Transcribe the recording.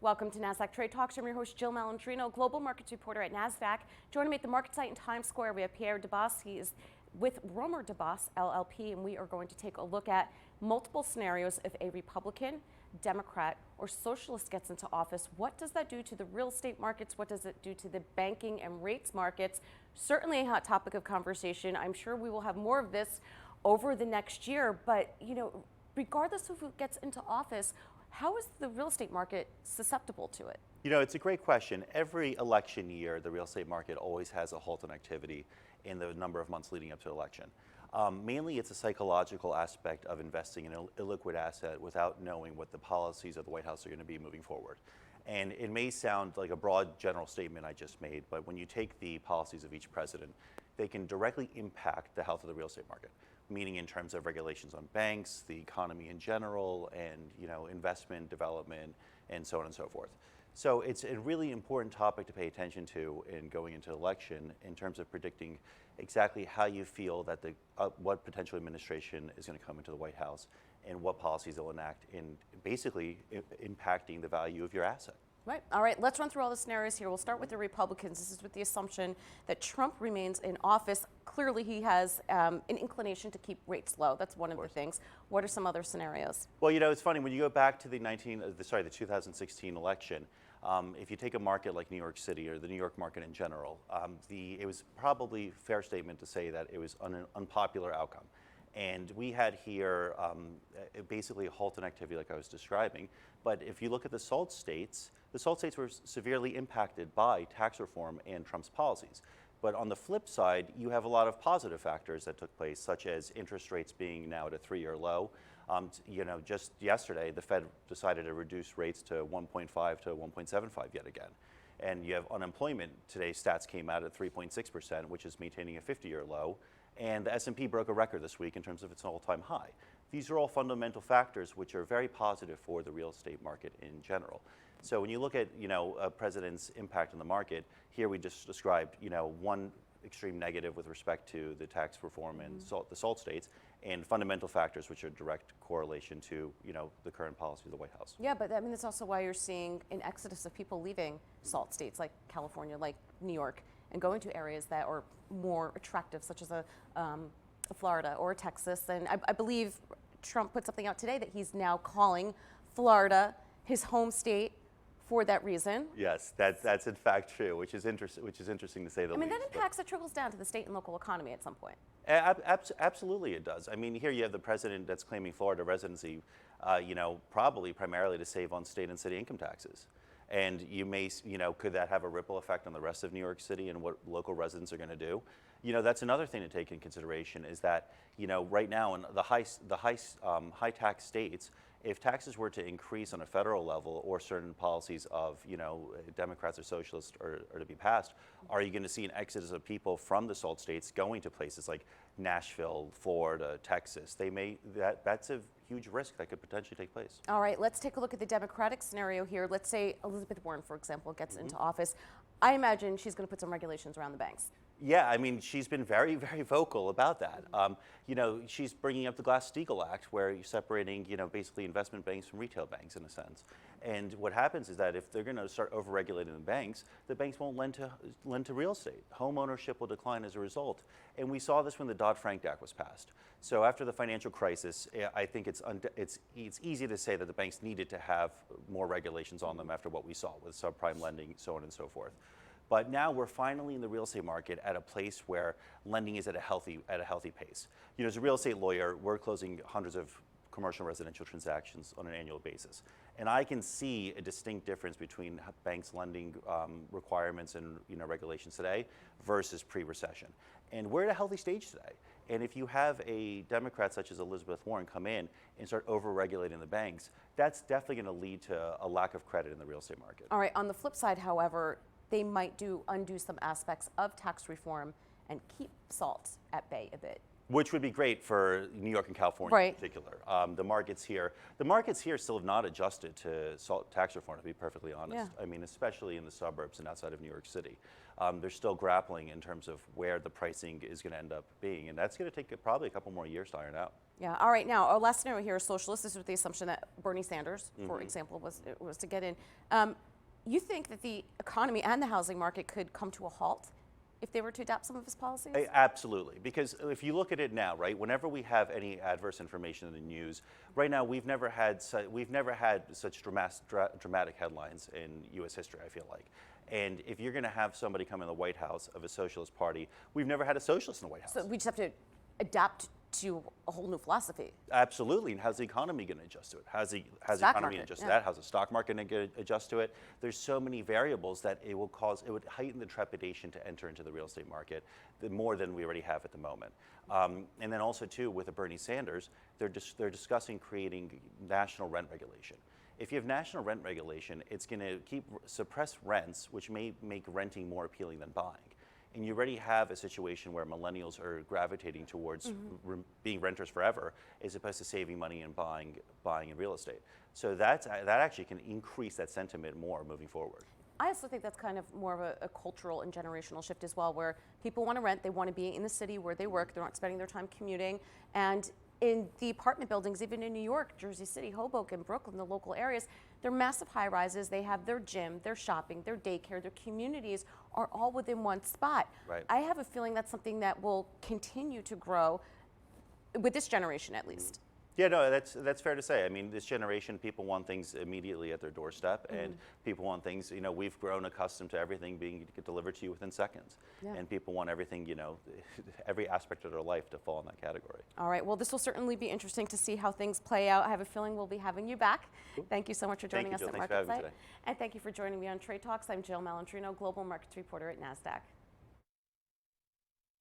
Welcome to Nasdaq Trade Talks. I'm your host, Jill Malandrino, global markets reporter at Nasdaq. Joining me at the market site in Times Square, we have Pierre Debbas. He is with Romer Debbas, LLP, and we are going to take a look at multiple scenarios if a Republican, Democrat, or Socialist gets into office. What does that do to the real estate markets? What does it do to the banking and rates markets? Certainly a hot topic of conversation. I'm sure we will have more of this over the next year, but regardless of who gets into office, how is the real estate market susceptible to it? It's a great question. Every election year, the real estate market always has a halt in activity in the number of months leading up to the election. Mainly, it's a psychological aspect of investing in an illiquid asset without knowing what the policies of the White House are going to be moving forward. And it may sound like a broad general statement I just made, but when you take the policies of each president, they can directly impact the health of the real estate market, meaning in terms of regulations on banks, the economy in general, and investment, development, and so on and so forth. So it's a really important topic to pay attention to in going into election in terms of predicting exactly how you feel that what potential administration is going to come into the White House and what policies they'll enact in basically impacting the value of your asset. Right. All right. Let's run through all the scenarios here. We'll start with the Republicans. This is with the assumption that Trump remains in office. Clearly, he has an inclination to keep rates low. That's one of the things. What are some other scenarios? Well, it's funny when you go back to the 2016 election. If you take a market like New York City or the New York market in general, it was probably a fair statement to say that it was an unpopular outcome. And we had here basically a halt in activity like I was describing. But if you look at the SALT states were severely impacted by tax reform and Trump's policies. But on the flip side, you have a lot of positive factors that took place, such as interest rates being now at a 3-year low. Just yesterday, the Fed decided to reduce rates to 1.5 to 1.75 yet again. And you have unemployment. Today's stats came out at 3.6%, which is maintaining a 50-year low. And the S&P broke a record this week in terms of its all-time high. These are all fundamental factors which are very positive for the real estate market in general. So when you look at a president's impact on the market, here we just described one extreme negative with respect to the tax reform and the SALT states, and fundamental factors which are direct correlation to the current policy of the White House. Yeah, but that's also why you're seeing an exodus of people leaving SALT states like California, like New York, and going to areas that are more attractive, such as a Florida or Texas. And I believe Trump put something out today that he's now calling Florida his home state for that reason. Yes, that's in fact true, which is interesting to say the least. That impacts, that trickles down to the state and local economy at some point. Absolutely it does. Here you have the president that's claiming Florida residency, probably primarily to save on state and city income taxes. And you may, could that have a ripple effect on the rest of New York City and what local residents are going to do? That's another thing to take in consideration is that, right now in the high tax states, if taxes were to increase on a federal level or certain policies of, Democrats or Socialists are to be passed, are you going to see an exodus of people from the SALT states going to places like Nashville, Florida, Texas? That's a huge risk that could potentially take place. All right, let's take a look at the Democratic scenario here. Let's say Elizabeth Warren, for example, gets into office. I imagine she's going to put some regulations around the banks. Yeah, she's been very, very vocal about that. She's bringing up the Glass-Steagall Act, where you're separating, basically investment banks from retail banks in a sense. And what happens is that if they're going to start over-regulating the banks won't lend to real estate. Home ownership will decline as a result. And we saw this when the Dodd-Frank Act was passed. So after the financial crisis, I think it's easy to say that the banks needed to have more regulations on them after what we saw with subprime lending, so on and so forth. But now we're finally in the real estate market at a place where lending is at a healthy pace. As a real estate lawyer, we're closing hundreds of commercial residential transactions on an annual basis. And I can see a distinct difference between banks' lending requirements and regulations today versus pre-recession. And we're at a healthy stage today. And if you have a Democrat such as Elizabeth Warren come in and start over-regulating the banks, that's definitely going to lead to a lack of credit in the real estate market. All right, on the flip side, however, they might undo some aspects of tax reform and keep SALT at bay a bit. Which would be great for New York and California in particular. The markets here still have not adjusted to SALT tax reform, to be perfectly honest. Yeah. Especially in the suburbs and outside of New York City. They're still grappling in terms of where the pricing is going to end up being, and that's going to take probably a couple more years to iron out. Yeah. All right. Now, our last scenario here is socialist. This is with the assumption that Bernie Sanders, for example, was to get in. You think that the economy and the housing market could come to a halt if they were to adopt some of his policies? Absolutely, because if you look at it now, right, whenever we have any adverse information in the news, right now we've never had such dramatic headlines in U.S. history, I feel like. And if you're going to have somebody come in the White House of a socialist party, we've never had a socialist in the White House. So we just have to adapt to a whole new philosophy. Absolutely, and how's the economy going to adjust to it? How's the economy going to adjust to that? How's the stock market going to adjust to it? There's so many variables that it would heighten the trepidation to enter into the real estate market more than we already have at the moment. And then also too, with Bernie Sanders, they're discussing creating national rent regulation. If you have national rent regulation, it's going to suppress rents, which may make renting more appealing than buying. And you already have a situation where millennials are gravitating towards being renters forever, as opposed to saving money and buying in real estate. So that actually can increase that sentiment more moving forward. I also think that's kind of more of a cultural and generational shift as well, where people want to rent, they want to be in the city where they work, they're not spending their time commuting. And in the apartment buildings, even in New York, Jersey City, Hoboken, Brooklyn, the local areas, they're massive high rises. They have their gym, their shopping, their daycare, their communities are all within one spot. Right. I have a feeling that's something that will continue to grow with this generation at least. Yeah, no, that's fair to say. I mean, this generation, people want things immediately at their doorstep, and people want things, we've grown accustomed to everything being delivered to you within seconds. Yeah. And people want everything, every aspect of their life to fall in that category. All right, well, this will certainly be interesting to see how things play out. I have a feeling we'll be having you back. Cool. Thank you so much for joining us at Thanks for having me MarketSite. today. And thank you for joining me on Trade Talks. I'm Jill Malandrino, Global Markets Reporter at Nasdaq.